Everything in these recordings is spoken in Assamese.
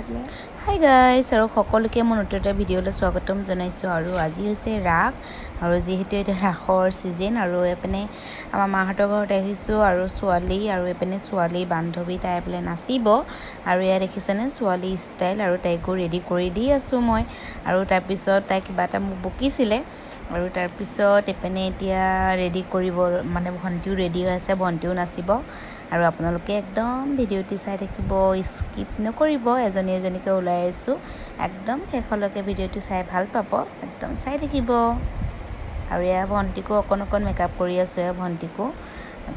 हाय गाइस और सकलोके मन नतुन এটা ভিডিঅ'লৈ স্বাগতম জনাইছো আৰু আজি হৈছে ৰাস আৰু যেহেতু এটা ৰাসৰ সিজন আৰু এপনে আমাৰ মাহঁতৰ ঘৰত আহিছো আৰু ছোৱালী আৰু এপনে ছোৱালী বান্ধৱী তাই এপলে নাচিব আৰু ইয়া দেখিছনে ছোৱালী ষ্টাইল আৰু তাইকো ৰেডি কৰি দি আছো মই আৰু তাৰ পিছত তাই কিবা এটা মোক বকিছিলে আৰু তাৰ পিছত এপনে এতিয়া ৰেডি কৰিব মানে ভন্টিও ৰেডি হৈ আছে ভন্টিও নাচিব আৰু আপোনালোকে একদম ভিডিঅ'টি চাই থাকিব স্কিপ নকৰিব এজনী এজনীকে ওলাই আছো একদম শেষলৈকে ভিডিঅ'টি চাই ভাল পাব একদম চাই থাকিব আৰু ইয়া ভন্টিকো অকন মেকআপ কৰি আছো ইয়া ভন্টিকো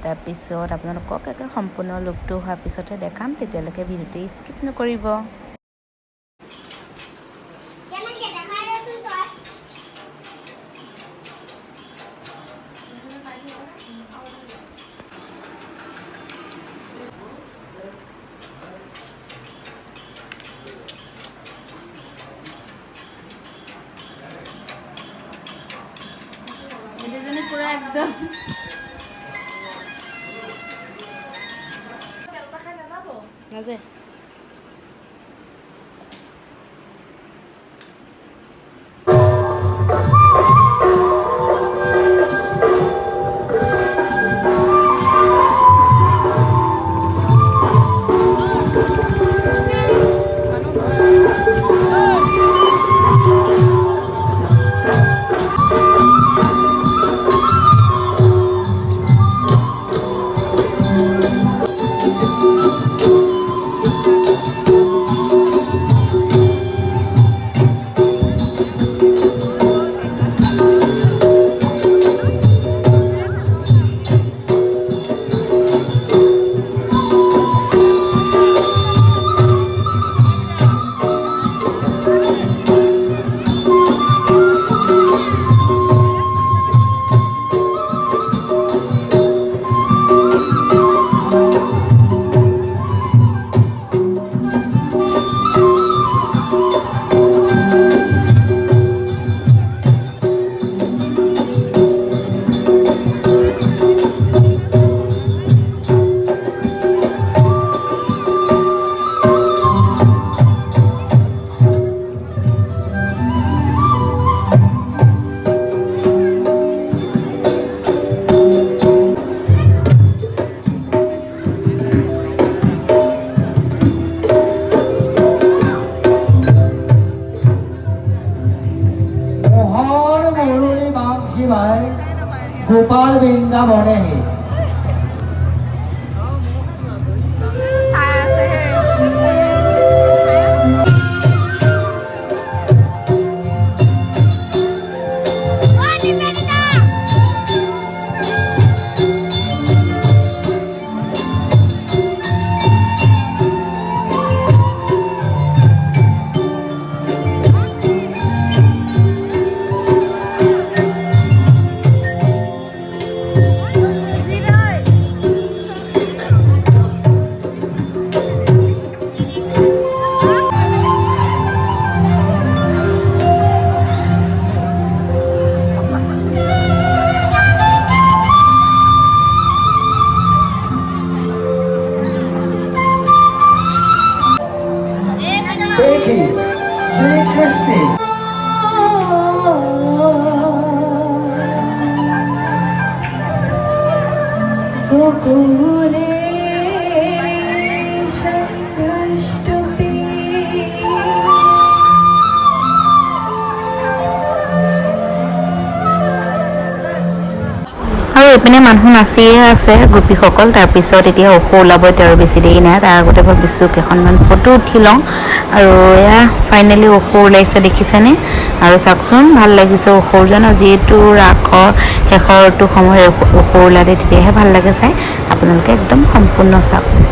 তাৰ পিছত আপোনালোকক একে সম্পূৰ্ণ লুকটো হোৱাৰ পিছতে দেখাম তেতিয়ালৈকে ভিডিঅ'টি স্কিপ নকৰিব पूरा एकदम नाजे गोपाल वृंदावने ही देखिए श्री कृष्ण गोकुले शंखष्टुपी আৰু এপিনে মানুহ নাচিয়ে আছে গোপীসকল তাৰ পিছত এতিয়া ওখ ওলাব আৰু বেছি দেৰি নাই তাৰ আগতে ভাবিছোঁ কেইখনমান ফটো উঠি লওঁ আৰু এয়া ফাইনেলি ওখ ওলাইছে দেখিছেনে আৰু চাওকচোন ভাল লাগিছে ওখজন যিহেতু ৰাসৰ শেষৰটো সময় ওখ ওলালে তেতিয়াহে ভাল লাগে চাই আপোনালোকে একদম সম্পূৰ্ণ চাওক